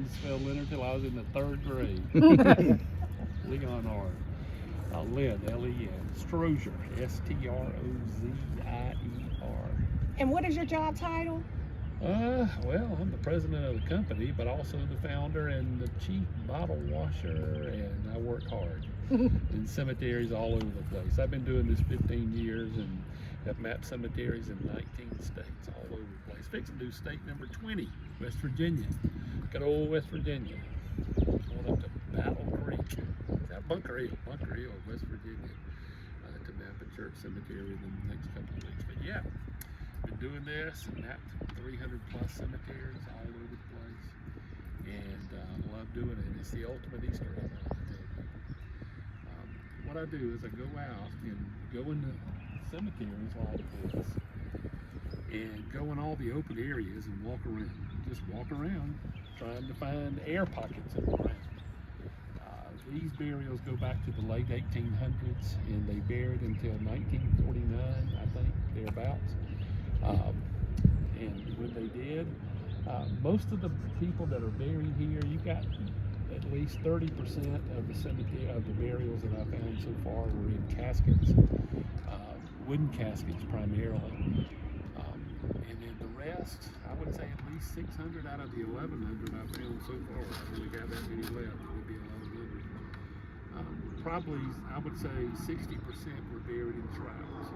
used to spell Leonard till I was in the 3rd grade. Leonard. Len, L-E-N. Strozier, S-T-R-O-Z-I-E-R. And what is your job title? Well, I'm the president of the company, but also the founder and the chief bottle washer, and I work hard in cemeteries all over the place. I've been doing this 15 years and have mapped cemeteries in 19 states all over the place. Fixing to do state number 20, West Virginia. Good old West Virginia. Going up to Battle Creek. Is that Bunker Hill, West Virginia, to map a church cemetery in the next couple of weeks. But yeah, been doing this and mapped 300 plus cemeteries all over the place, and love doing it. It's the ultimate Easter egg, I tell people. What I do is I go out and go into cemeteries like this and go in all the open areas and walk around. Just walk around trying to find air pockets in the ground. These burials go back to the late 1800s, and they buried until 1949, I think, thereabouts. And when they did, most of the people that are buried here, you got at least 30% of the cemetery, of the burials that I found so far were in caskets, wooden caskets primarily. And then the rest, I would say at least 600 out of the 1,100 I found so far. I really got that many left. It would be a lot of numbers. Probably, I would say 60% were buried in shrouds,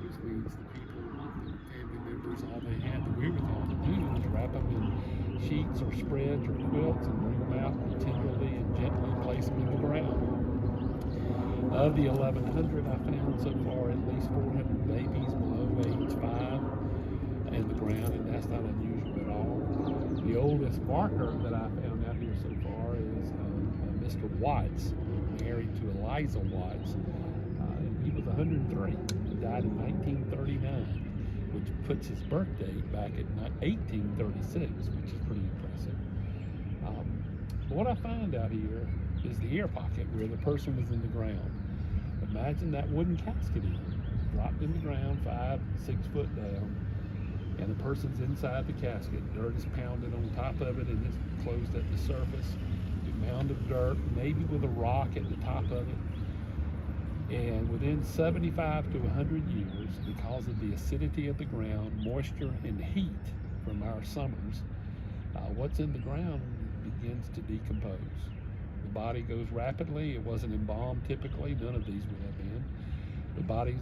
which means the people, the family members, all they had the wherewithal to do is wrap them in sheets or spreads or quilts and bring them out and tenderly and gently place them in the ground. Of the 1,100 I found so far, at least 400 babies below age 5 in the ground, and that's not unusual at all. The oldest marker that I found out here so far is Mr. Watts, married to Eliza Watts. And he was 103. He died in 1939, which puts his birth date back at 1836, which is pretty impressive. What I find out here is the air pocket where the person was in the ground. Imagine that wooden casket dropped in the ground 5, 6 foot down, and the person's inside the casket. Dirt is pounded on top of it, and it's closed at the surface. A mound of dirt, maybe with a rock at the top of it. And within 75 to 100 years, because of the acidity of the ground, moisture, and heat from our summers, what's in the ground begins to decompose. The body goes rapidly. It wasn't embalmed typically. None of these would have been. The body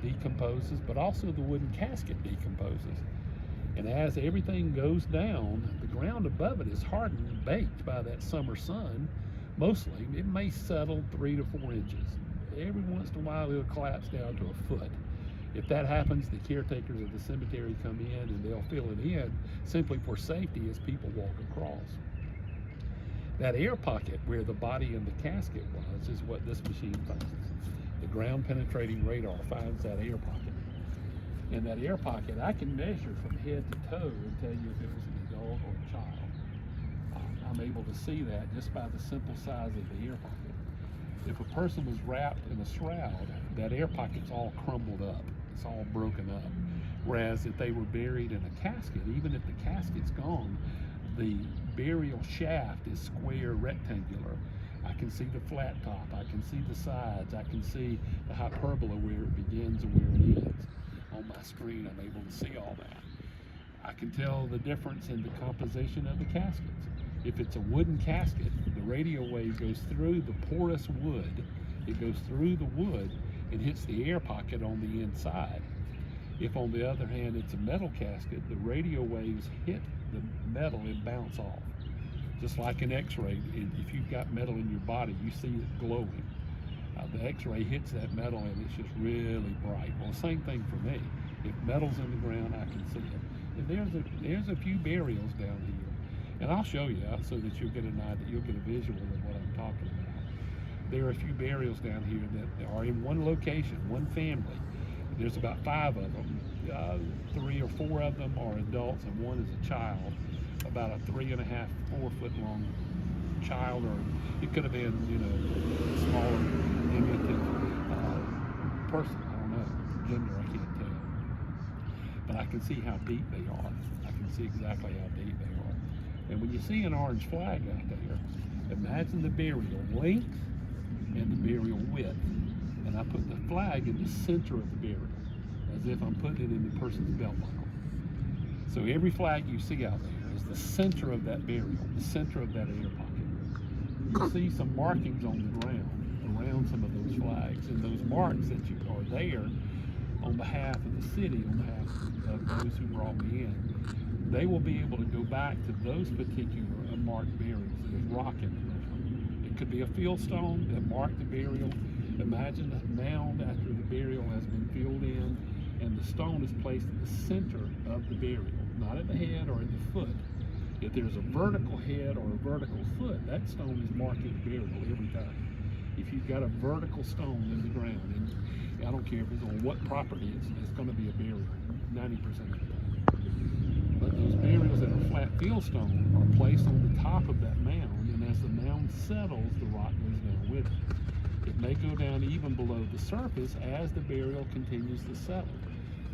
decomposes, but also the wooden casket decomposes. And as everything goes down, the ground above it is hardened and baked by that summer sun. Mostly, it may settle 3 to 4 inches. Every once in a while, it'll collapse down to a foot. If that happens, the caretakers of the cemetery come in and they'll fill it in simply for safety as people walk across. That air pocket where the body and the casket was is what this machine finds. The ground penetrating radar finds that air pocket. And that air pocket, I can measure from head to toe and tell you if it was an adult or a child. I'm able to see that just by the simple size of the air pocket. If a person was wrapped in a shroud, that air pocket's all crumbled up. It's all broken up. Whereas if they were buried in a casket, even if the casket's gone, the burial shaft is square, rectangular. I can see the flat top, I can see the sides, I can see the hyperbola where it begins and where it ends. On my screen, I'm able to see all that. I can tell the difference in the composition of the caskets. If it's a wooden casket, the radio wave goes through the porous wood, it goes through the wood and hits the air pocket on the inside. If on the other hand it's a metal casket, the radio waves hit the metal and bounce off. Just like an x-ray, if you've got metal in your body, you see it glowing. The x-ray hits that metal and it's just really bright. Well, same thing for me. If metal's in the ground, I can see it. And there's a few burials down here, and I'll show you so that you'll get an idea, you'll get a visual of what I'm talking about. There are a few burials down here that are in one location, one family. There's about 5 of them. 3 or 4 of them are adults and 1 is a child, about a 3.5, 4 foot long child, or it could have been, a smaller, diminutive person. I don't know, gender I can't tell. But I can see how deep they are. I can see exactly how deep they are. And when you see an orange flag out there, imagine the burial length and the burial width. And I put the flag in the center of the burial, as if I'm putting it in the person's belt buckle. So every flag you see out there is the center of that burial, the center of that air pocket. You'll see some markings on the ground around some of those flags, and those marks that you are there on behalf of the city, on behalf of those who brought me in, they will be able to go back to those particular marked burials. There's rock in the ground. It could be a field stone that marked the burial. Imagine a mound after the burial has been filled in, and the stone is placed at the center of the burial, not at the head or at the foot. If there's a vertical head or a vertical foot, that stone is marking the burial every time. If you've got a vertical stone in the ground, and I don't care if it's on what property, it's going to be a burial 90% of the time. But those burials that are flat field stone are placed on the top of that mound, and as the mound settles, the rock goes down with it. It may go down even below the surface as the burial continues to settle.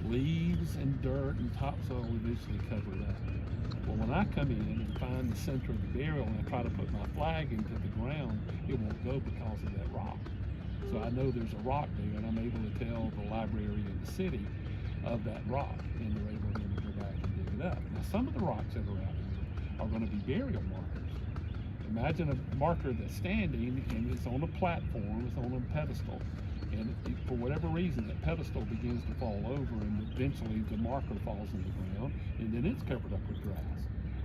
Leaves and dirt and topsoil eventually cover it up. Well, when I come in and find the center of the burial and I try to put my flag into the ground, it won't go because of that rock. So I know there's a rock there, and I'm able to tell the library in the city of that rock, and they're able then to go back and dig it up. Now, some of the rocks that are out here are going to be burial markers. Imagine a marker that's standing and it's on a platform, it's on a pedestal, and for whatever reason that pedestal begins to fall over, and eventually the marker falls in the ground, and then it's covered up with grass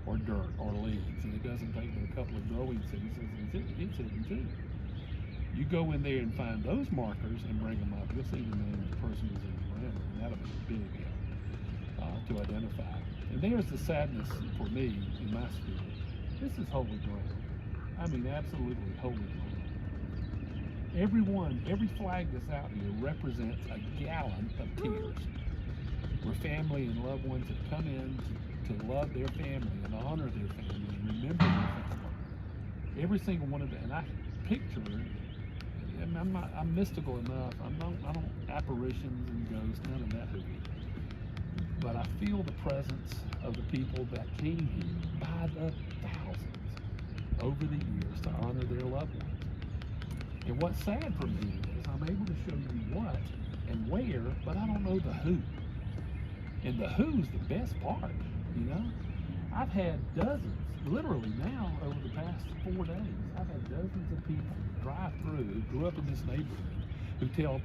or dirt or leaves, and it doesn't take but a couple of growing seasons, and it's hidden too. You go in there and find those markers and bring them up, you'll see the name of the person who's in the ground, and that'll be a big help to identify. And there's the sadness for me in my spirit. This is holy ground. I mean, absolutely holy ground. Every flag that's out here represents a gallon of tears, where family and loved ones have come in to love their family and honor their family and remember their family. Every single one of them, and I picture it. I'm mystical enough. I don't apparitions and ghosts, none of that hooey. But I feel the presence of the people that came here by the thousands over the years to honor their loved ones. And what's sad for me is I'm able to show you what and where, but I don't know the who. And the who's the best part, you know? I've had dozens, literally now over the past 4 days, I've had dozens of people drive through who grew up in this neighborhood who tell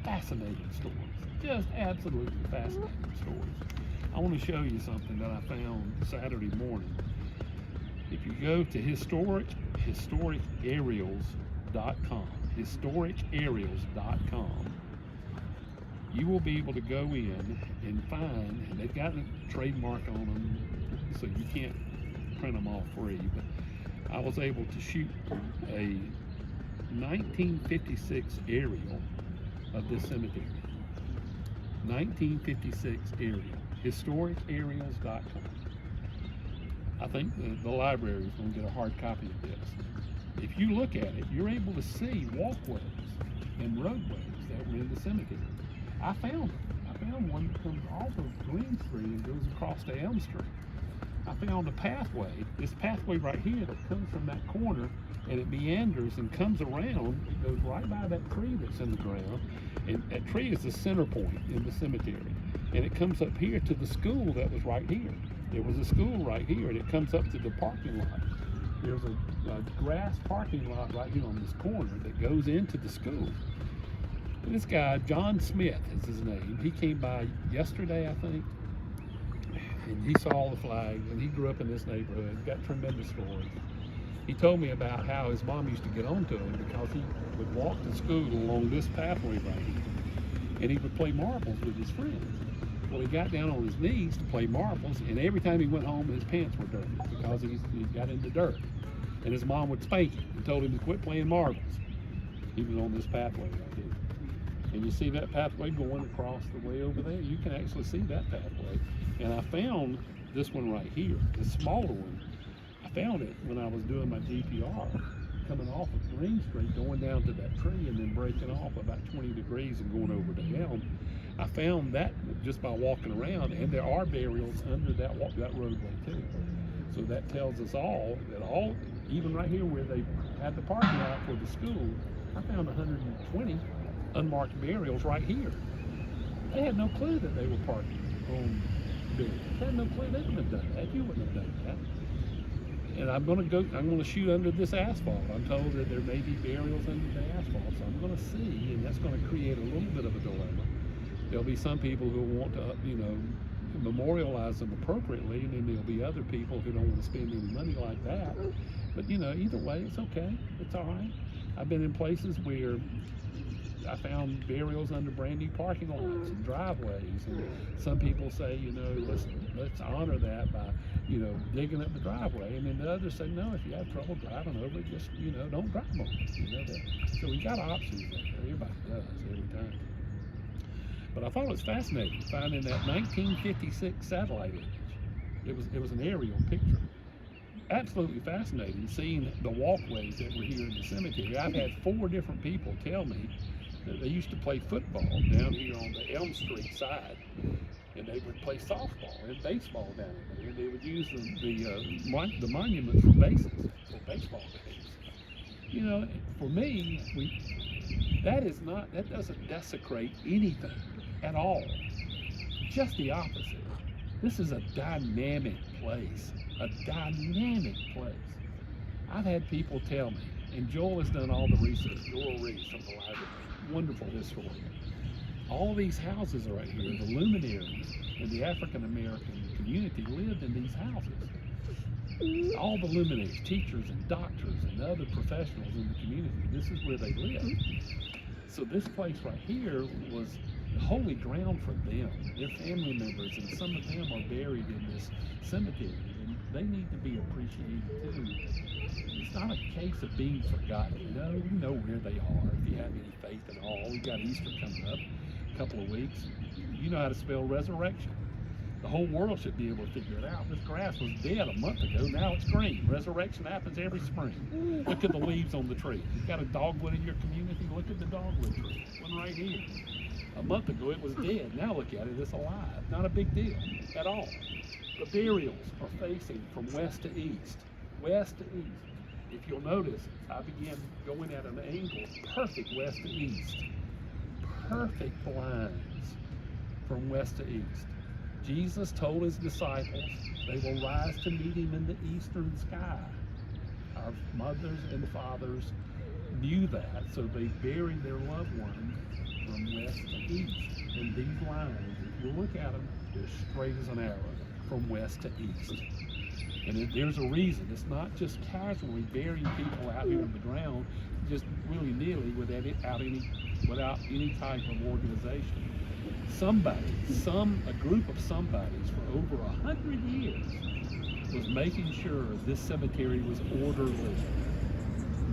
fascinating stories, just absolutely fascinating stories. I want to show you something that I found Saturday morning. If you go to historicaerials.com, you will be able to go in and find, and they've got a trademark on them, so you can't print them all free, but I was able to shoot a 1956 aerial of this cemetery. 1956 aerial. Historicaerials.com. I think the library is going to get a hard copy of this. If you look at it, you're able to see walkways and roadways that were in the cemetery. I found one that comes off of Green Street and goes across to Elm Street. I found a pathway, this pathway right here that comes from that corner, and it meanders and comes around. It goes right by that tree that's in the ground, and that tree is the center point in the cemetery. And it comes up here to the school that was right here. There was a school right here, and it comes up to the parking lot. There's a grass parking lot right here on this corner that goes into the school. This guy, John Smith is his name. He came by yesterday, I think, and he saw the flag, and he grew up in this neighborhood, got tremendous stories. He told me about how his mom used to get onto him because he would walk to school along this pathway right here, and he would play marbles with his friends. Well, he got down on his knees to play marbles, and every time he went home, his pants were dirty because he got into dirt. And his mom would spank him and told him to quit playing marbles. He was on this pathway right here. And you see that pathway going across the way over there? You can actually see that pathway. And I found this one right here, the smaller one. I found it when I was doing my GPR, coming off of Green Street, going down to that tree and then breaking off about 20 degrees and going over to Elm. I found that just by walking around, and there are burials under that roadway too. So that tells us all that even right here where they had the parking lot for the school, I found 120 unmarked burials right here. They had no clue that they were parking on burials. They had no clue. They wouldn't have done that. You wouldn't have done that. And I'm gonna shoot under this asphalt. I'm told that there may be burials under the asphalt, so I'm gonna see, and that's gonna create a little bit of a dilemma. There'll be some people who want to, memorialize them appropriately, and then there'll be other people who don't want to spend any money like that. But either way, it's okay. It's all right. I've been in places where I found burials under brand new parking lots and driveways, and some people say, let's honor that by, digging up the driveway, and then the others say, no, if you have trouble driving over it, just, don't drive on it. So we got options there. Everybody does every time. But I thought it was fascinating finding that 1956 satellite image. It was an aerial picture. Absolutely fascinating seeing the walkways that were here in the cemetery. I've had 4 different people tell me that they used to play football down here on the Elm Street side, and they would play softball and baseball down there, and they would use the monuments for bases, for baseball games. For me, that doesn't desecrate anything at all. Just the opposite. This is a dynamic place. A dynamic place. I've had people tell me, and Joel has done all the research, Joel Reese from the library, wonderful historian. All these houses are right here. The luminaries in the African American community lived in these houses. All the luminaries, teachers and doctors and other professionals in the community, this is where they lived. So this place right here was holy ground for them, their family members, and some of them are buried in this cemetery, and they need to be appreciated too. It's not a case of being forgotten. We know where they are if you have any faith at all. We've got Easter coming up in a couple of weeks. You know how to spell resurrection. The whole world should be able to figure it out. This grass was dead a month ago, now it's green. Resurrection happens every spring. Look at the leaves on the tree. You've got a dogwood in your community, look at the dogwood tree. One right here. A month ago it was dead, now look at it, it's alive. Not a big deal at all. The burials are facing from west to east. West to east. If you'll notice, I began going at an angle, perfect west to east. Perfect lines from west to east. Jesus told his disciples they will rise to meet him in the eastern sky. Our mothers and fathers knew that, so they buried their loved ones from west to east. And these lines, if you look at them, they're straight as an arrow from west to east. And there's a reason. It's not just casually burying people out here in the ground, just willy-nilly without any type of organization. A group of somebodies for over 100 years was making sure this cemetery was orderly.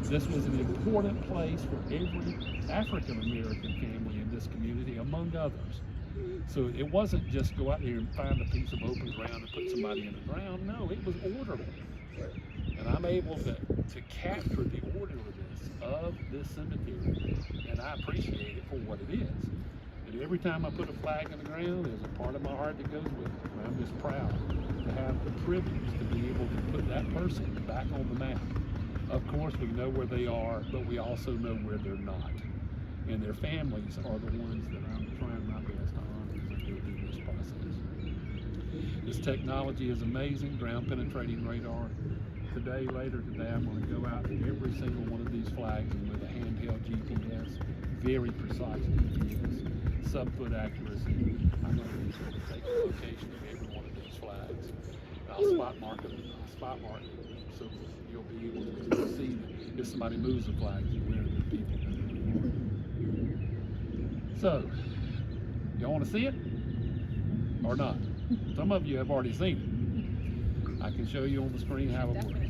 This was an important place for every African American family in this community, among others. So it wasn't just go out there and find a piece of open ground and put somebody in the ground. No, it was orderly. And I'm able to capture the orderliness of this cemetery, and I appreciate it for what it is. And every time I put a flag in the ground, there's a part of my heart that goes with it. And I'm just proud to have the privilege to be able to put that person back on the map. Of course, we know where they are, but we also know where they're not. And their families are the ones that I'm trying my best to honor as I go through this process. This technology is amazing, ground penetrating radar. Later today, I'm going to go out to every single one of these flags and with a handheld GPS, very precise GPS, sub-foot accuracy. I'm going to be able to take the location of every one of these flags. I'll spot mark them, so you'll be able to see that if somebody moves the flags, where the people are. So, y'all want to see it or not? Some of you have already seen it. I can show you on the screen how it works.